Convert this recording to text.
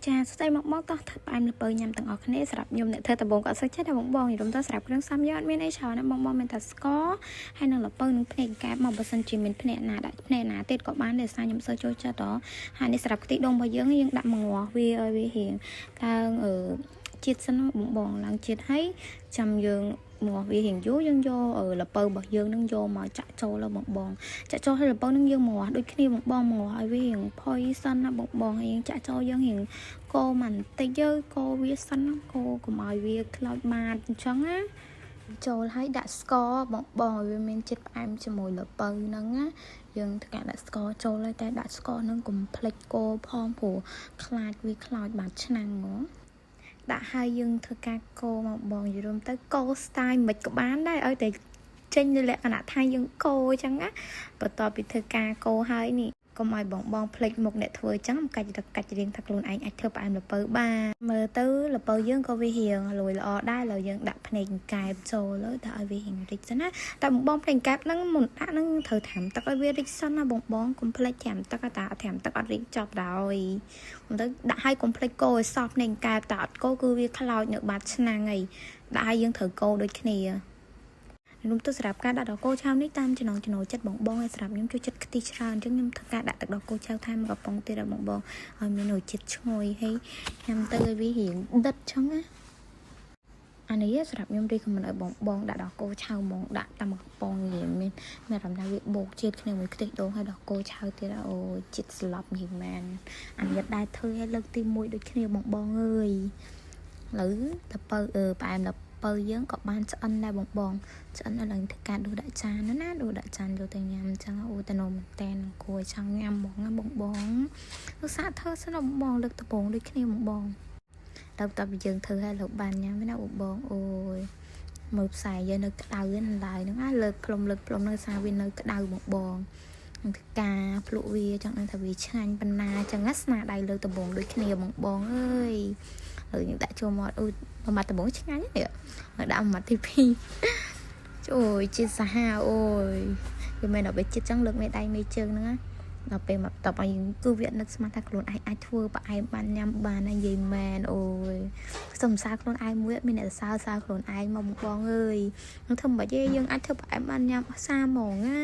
ចាស្ដីមកតោះធ្វើផ្អែមលពៅញ៉ាំទាំងអស់គ្នាសម្រាប់ខ្ញុំអ្នកធ្វើដំបងក៏សឹកចិត្តដែរបងយល់ទៅសម្រាប់គ្រឿងផ្សំយកអត់មានអីច្រើនណាបងមានតែស្ករហើយនឹងលពៅនឹងភ្នែកកែបមកបើសិនជាមានភ្នែកណាដាក់ភ្នែកណាទៀតក៏បានដែរសារខ្ញុំសូវចូលចិត្តហ៎ហើយនេះសម្រាប់ខ្ទិះដូងរបស់យើងដាក់មកងាស់វាឲ្យវារៀងឡើងជាតិសិនបងឡើងជាតិហើយចាំយើងមកវារៀងយូរយើងយកលពៅរបស់យើងនឹងយកមកចាក់ចូលបងចាក់ចូលឲ្យលពៅនឹងយើងមកដូចគ្នាបងមកឲ្យវារៀងផុយសិនណាបងហើយយើងចាក់ចូលយើងរៀងកូរមិនតិចយើកូរវាសិនកូរកុំឲ្យវាខ្លោចបាតអញ្ចឹងណាចូលឲ្យដាក់ស្ករបងឲ្យវាមានជាតិផ្អែមជាមួយលពៅហ្នឹងណាយើងធ្វើការដាក់ស្ករចូលហើយតែដាក់ស្ករហ្នឹងកុំភ្លេចកូរផងព្រោះខ្លាចវាខ្លោចបាតឆ្នាំងហ៎ដាក់ឲ្យយើងធ្វើការកូរមកបងយល់ទៅកូរ style មិនក៏បានដែរឲ្យតែចេញនៅលក្ខណៈថាយើងកូរអញ្ចឹងណាបន្ទាប់ពីធ្វើការកូរហើយនេះកុំឲ្យបងភ្លេចមុខអ្នកធ្វើអញ្ចឹងកាច់រៀងថាខ្លួនឯងអាចធ្វើផ្អែមលពៅបានមើលទៅលពៅយើងក៏វារៀងលយល្អដែរឡើយយើងដាក់ភ្នែកកែបចូលទៅឲ្យវារៀងរីកសិនណាតែបងភ្នែកកែបហ្នឹងមុនដាក់ហ្នឹងត្រូវត្រាំទឹកឲ្យវារីកសិនណាបងកុំភ្លេចត្រាំទឹកតែត្រាំទឹកអត់រីកចប់ដែរខ្ញុំទៅដាក់ឲ្យកុំភ្លេចកូរឲ្យសព្វភ្នែកកែបតែអត់កូរគឺវាខ្លោចនៅបាតឆ្នាំងហើយដាក់ឲ្យយើងត្រូវកូរដូចគ្នាខ្ញុំទៅសម្រាប់ការដាក់ដកគោឆៅនេះតាមចំណងចំណូលចិត្តបងឲ្យសម្រាប់ខ្ញុំចូលចិត្តខ្ទិះច្រើនអញ្ចឹងខ្ញុំធ្វើការដាក់ទឹកដកគោឆៅថែមកំប៉ុងទៀតដល់បងឲ្យមានរសជាតិឈ្ងុយហើយញ៉ាំទៅឲ្យវារៀងដិតអញ្ចឹងណាអានេះសម្រាប់ខ្ញុំរីកមិនឲ្យបងដាក់ដកគោឆៅហ្មងដាក់តាមកំប៉ុងនិយាយមានអារម្មណ៍ថាវាបូកជាតិគ្នាមួយខ្ទិះដូងហើយដកគោឆៅទៀតអូជាតិស្លាប់និយាយមែនអានេះដែរធ្វើឲ្យលើកទី1ដូចគ្នាបងអើយឥឡូវទៅបើផ្អែមដល់បើយើងក៏បានឆ្អិនដែរបងឆ្អិនឡើងធ្វើការដួសដាក់ចានណាដួសដាក់ចានយកទៅញ៉ាំអញ្ចឹងអូតណូមែនតែនគួរចង់ញ៉ាំហ្មងណាបងឧស្សាហ៍ធ្វើសិនបងលើកដំបងដូចគ្នាបងទៅតើយើងធ្វើឲ្យលោកបានញ៉ាំណាបងអូយមើលផ្សាយយើងនៅក្តៅហ្នឹងឡើយហ្នឹងលើកផ្លុំនៅសារវានៅក្តៅបងនឹងធ្វើការភ្លក់វាចង់ដឹងថាវាឆ្ងាញ់ប៉ុណ្ណាអញ្ចឹងស្នាដៃលើកដំបងដូចគ្នាបងអើយហើយយើងដាក់ចូលមកមួយម៉ាត់ដំបងឆ្ងាញ់នេះដាក់មួយម៉ាត់ទី2អូយជាតិសាហាវអូយវាមិនដល់ពេលជាតិចឹងលើកមេដៃមេជើងហ្នឹងណាដល់ពេលមកតបឲ្យគឺវានឹកស្មានថាខ្លួនឯងអាចធ្វើផ្អែមបានញ៉ាំបានណានិយាយមែនអូយសំសារខ្លួនឯងមួយមានអ្នកសើខ្លួនឯងមកបងអើយនឹងធ្វើមិនបាច់ទេយើងអាចធ្វើផ្អែមបានញ៉ាំសាហ្មងណា